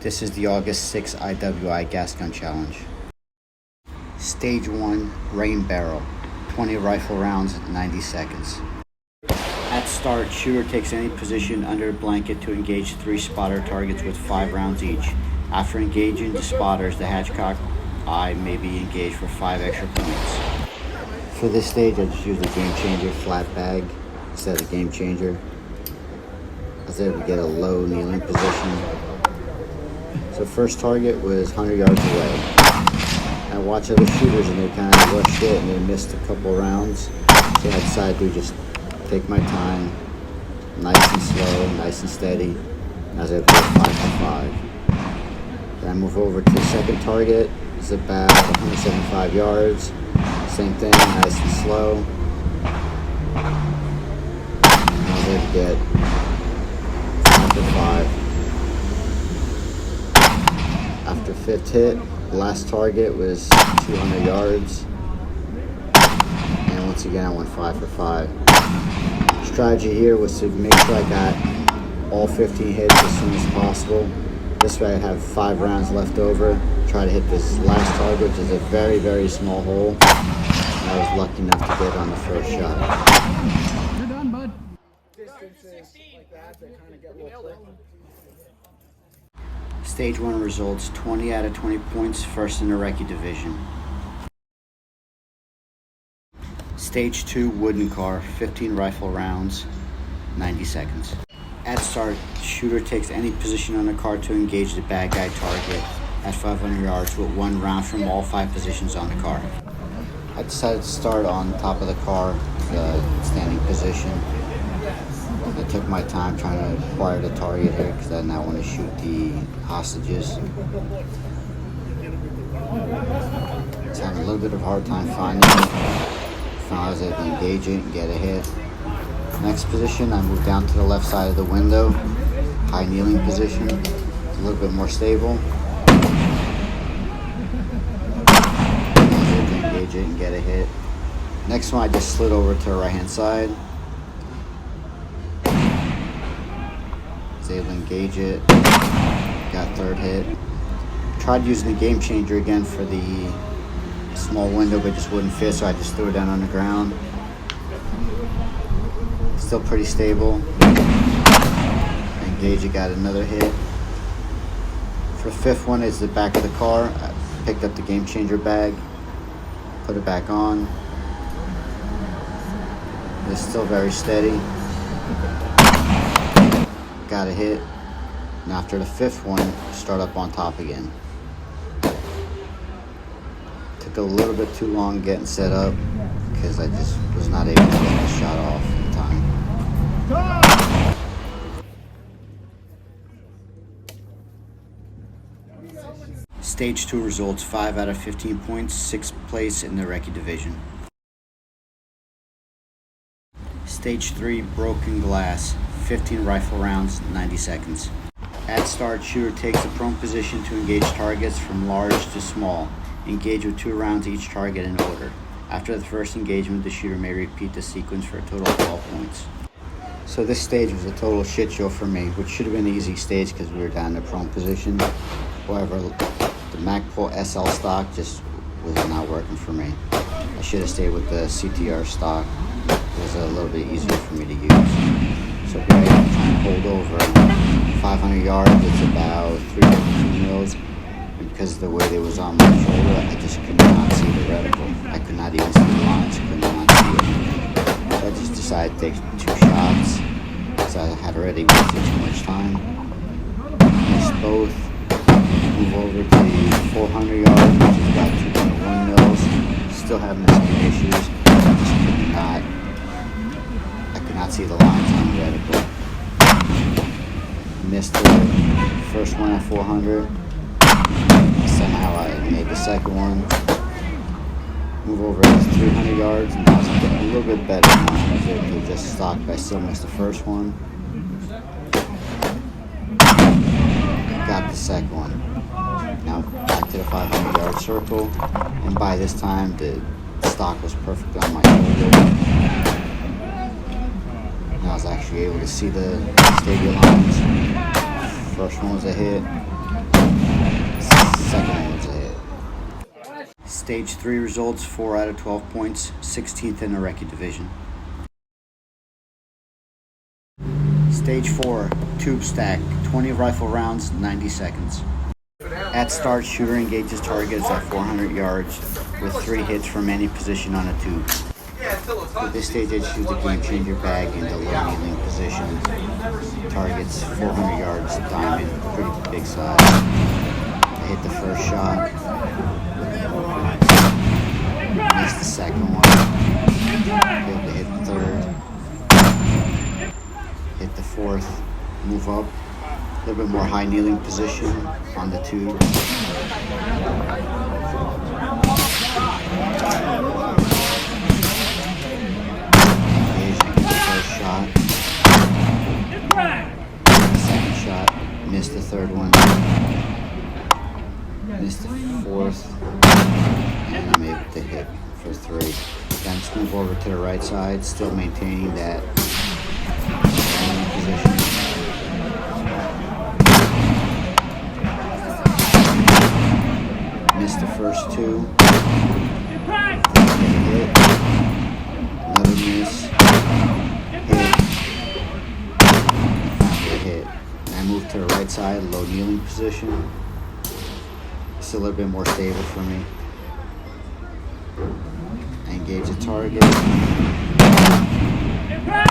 This is the August 6th IWI Gas Gun Challenge. Stage 1, Rain Barrel, 20 rifle rounds, 90 seconds. At start, shooter takes any position under a blanket to engage 3 spotter targets with 5 rounds each. After engaging the spotters, the Hatchcock eye may be engaged for 5 extra points. For this stage, I just used a Game Changer flat bag instead of a Game Changer. I was able to get a low kneeling position. So first target was 100 yards away. I watched other shooters and they kind of rushed it and they missed a couple rounds. So I decided to just take my time, nice and slow, nice and steady. And I was able to get 5 for 5. Then I move over to the second target. It's about 175 yards. Same thing, nice and slow. And I was able to get 5 for 5. After 5th hit, the last target was 200 yards. And once again, I went 5 for 5. Strategy here was to make sure I got all 15 hits as soon as possible. This way I have 5 rounds left over. Try to hit this last target, which is a very, very small hole. And I was lucky enough to get on the first shot. You're done, bud. Distances like that kind of get a little tricky. Stage 1 results, 20 out of 20 points, first in the RECCE Division. Stage 2, Wooden Car, 15 rifle rounds, 90 seconds. At start, shooter takes any position on the car to engage the bad guy target at 500 yards with 1 round from all 5 positions on the car. I decided to start on top of the car, the standing position. I took my time trying to acquire the target here because I did not want to shoot the hostages. It's having a little bit of a hard time finding it. Finally, I was able to engage it and get a hit. Next position, I moved down to the left side of the window. High kneeling position. It's a little bit more stable. I was able to engage it and get a hit. Next one, I just slid over to the right hand side. Able to engage it, got 3rd hit. Tried using the Game Changer again for the small window, but it just wouldn't fit, so I just threw it down on the ground. Still pretty stable. Engage it, got another hit. For the 5th one is the back of the car. I picked up the Game Changer bag, put it back on. It's still very steady. Got a hit, and after the 5th one, start up on top again. Took a little bit too long getting set up because I just was not able to get the shot off in time. Stage 2 results, 5 out of 15 points, 6th place in the RECCE Division. Stage 3, Broken Glass, 15 rifle rounds, 90 seconds. At start, shooter takes the prone position to engage targets from large to small. Engage with 2 rounds each target in order. After the first engagement, the shooter may repeat the sequence for a total of 12 points. So this stage was a total shit show for me, which should have been an easy stage because we were down in the prone position. However, the Magpul SL stock just was not working for me. I should have stayed with the CTR stock. It was a little bit easier for me to use. So here I am trying to hold over 500 yards. It's about 350 mils. And because of the way they was on my shoulder, I just could not see the reticle. I could not even see the lines. Could not see anything. So I just decided to take 2 shots because I had already wasted too much time. Missed both. Move over to the 400 yards, which is about 2.1 mils. Still having the same issues. I just could not. I could not see the lines on the reticle. Missed the first one at 400. Somehow I made the second one. Move over to 300 yards, and I was getting a little bit better now. I was able to just stock, but I still missed the first one. Got the second one. Now back to the 500 yard circle, and by this time the stock was perfect on my shoulder. And I was actually able to see the stadium lines. First one was a hit. Stage 3 results 4 out of 12 points, 16th in the RECCE Division. Stage 4, tube stack, 20 rifle rounds, 90 seconds. At start, shooter engages targets at 400 yards with 3 hits from any position on a tube. For this stage, I just use the game changer bag in the low kneeling position. Targets 400 yards, diamond, pretty big size. I hit the first shot. Missed the second one. Able to hit the third. Hit the fourth. Move up. A little bit more high kneeling position on the tube. Shot. Second shot. Missed the third one. Missed the fourth. And I'm able to hit for 3. Then just move over to the right side, still maintaining that position. Missed the first 2. Hit. Another miss. Hit. And I move to the right side, low kneeling position. It's a little bit more stable for me. I engage a target.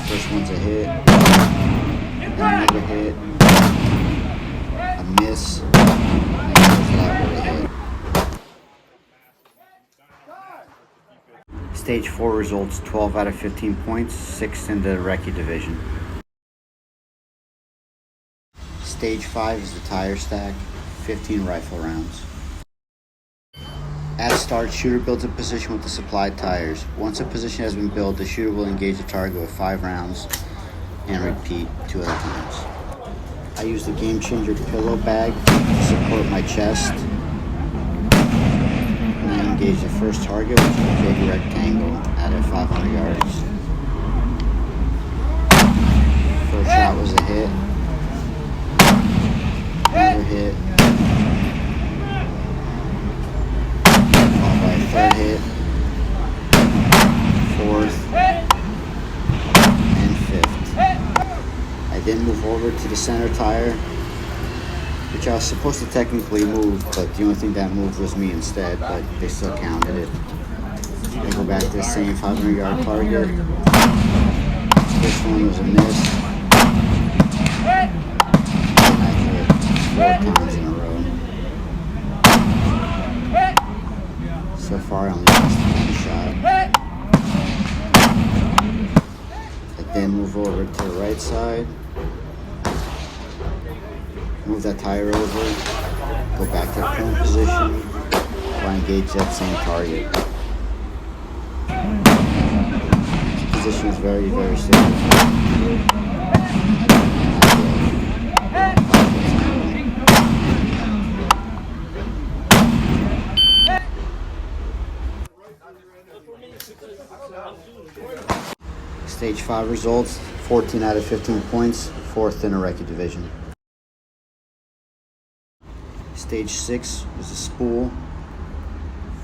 First one's a hit. Another hit. A miss. And that with a hit. Stage 4 results 12 out of 15 points, 6th in the RECCE Division. Stage 5 is the tire stack, 15 rifle rounds. At start, shooter builds a position with the supplied tires. Once a position has been built, the shooter will engage the target with 5 rounds and repeat 2 other times. I use the game changer pillow bag to support my chest. And I engage the first target, which is a big rectangle at 500 yards. First shot was a hit. Another hit. Followed by a third hit. Fourth. And fifth. I then move over to the center tire, which I was supposed to technically move, but the only thing that moved was me instead, but they still counted it. I go back to the same 500 yard target. This one was a miss. And I hit 4 times in a row. So far I only missed 1 shot. I then move over to the right side. Move that tire over, go back to the prone position, or engage that same target. The position is very, very stable. Stage 5 results, 14 out of 15 points, 4th in the RECCE Division. Stage 6 is a spool,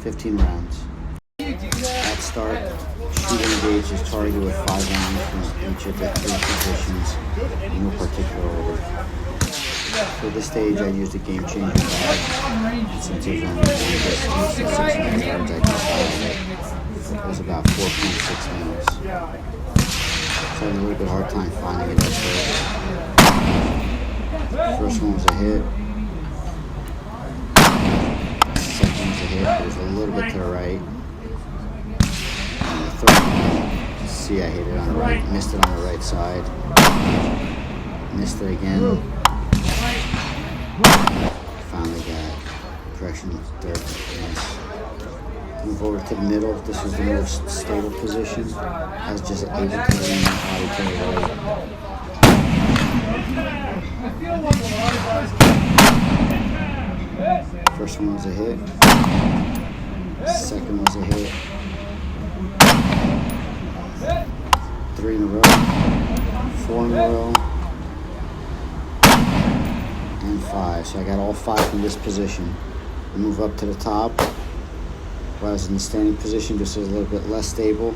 15 rounds. At start, shooter engages target with 5 rounds from each of the 3 positions in no particular order. For this stage, I used a game changer bag. Since it was only 1 distance to 600 yards, I just followed it. It was about 4.6 mils. So I had a little bit hard time finding it at first. First one was a hit. It was a little bit to the right. And the third one, see, I hit it on the right, missed it on the right side. Missed it again. Finally got correction, third miss. Move over to the middle. This was the most stable position. I was just able to lean my body to the right. First one was a hit. Second was a hit. 3 in a row. 4 in a row. And 5. So I got all 5 from this position. I move up to the top. While I was in the standing position, this was a little bit less stable.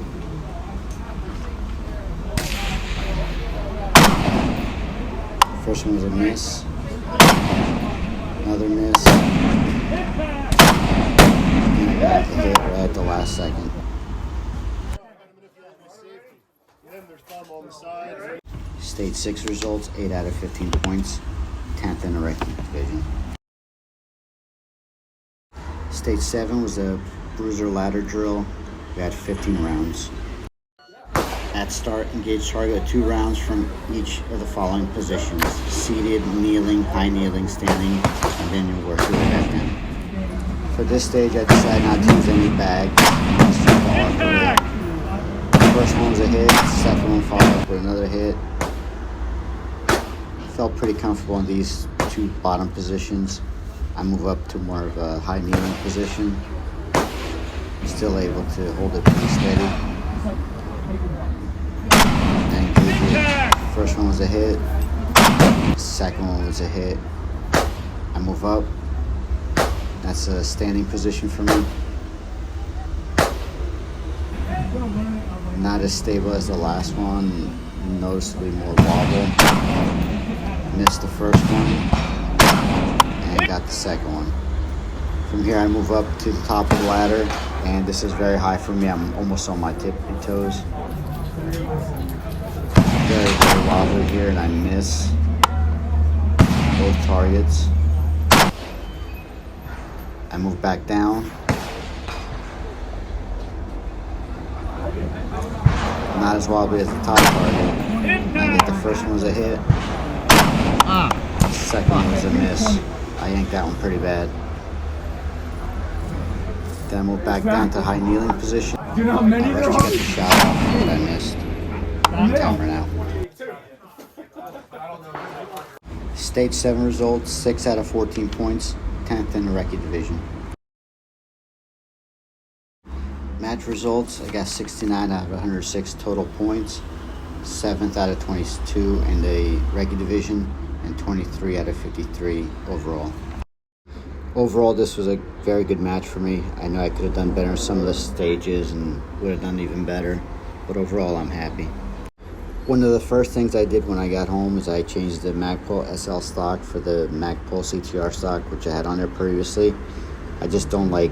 First one was a miss. Another miss. And I got hit right at the last second. Stage 6 results, 8 out of 15 points, 10th in the RECCE Division. Stage 7 was a Bruiser ladder drill. We had 15 rounds. At start, engage target 2 rounds from each of the following positions: seated, kneeling, high kneeling, standing, and then you work your way back down. For this stage, I decided not to use any bag. Just use the Arca. First one was a hit, second one followed up with another hit. Felt pretty comfortable in these 2 bottom positions. I move up to more of a high kneeling position. Still able to hold it pretty steady. And engage it. First one was a hit, second one was a hit. I move up. That's a standing position for me. Not as stable as the last one, noticeably more wobble. Missed the first one and got the second one. From here I move up to the top of the ladder, and this is very high for me. I'm almost on my tippy toes. Very, very wobbly here, and I miss both targets. I move back down. Not as wobbly as the top target. I get the first one was a hit. The second one was a miss. I yanked that one pretty bad. Then I move back down to high kneeling position. I rushed to get the shot off, but I missed. Timer now. Stage 7 results, 6 out of 14 points, 10th in the RECCE Division. Match results, I got 69 out of 106 total points, 7th out of 22 in the RECCE Division, and 23 out of 53 overall. Overall, this was a very good match for me. I know I could have done better in some of the stages and would have done even better, but overall I'm happy. One of the first things I did when I got home is I changed the Magpul SL stock for the Magpul CTR stock, which I had on there previously. I just don't like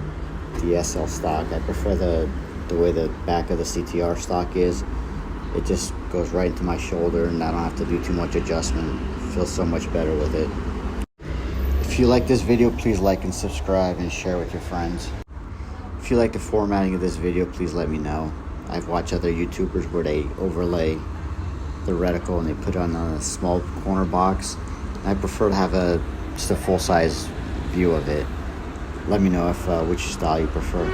the SL stock. I prefer the way the back of the CTR stock is. It just goes right into my shoulder and I don't have to do too much adjustment. It feels so much better with it. If you like this video, please like and subscribe and share with your friends. If you like the formatting of this video, please let me know. I've watched other YouTubers where they overlay the reticle and they put it on a small corner box. I prefer to have just a full-size view of it. Let me know if which style you prefer.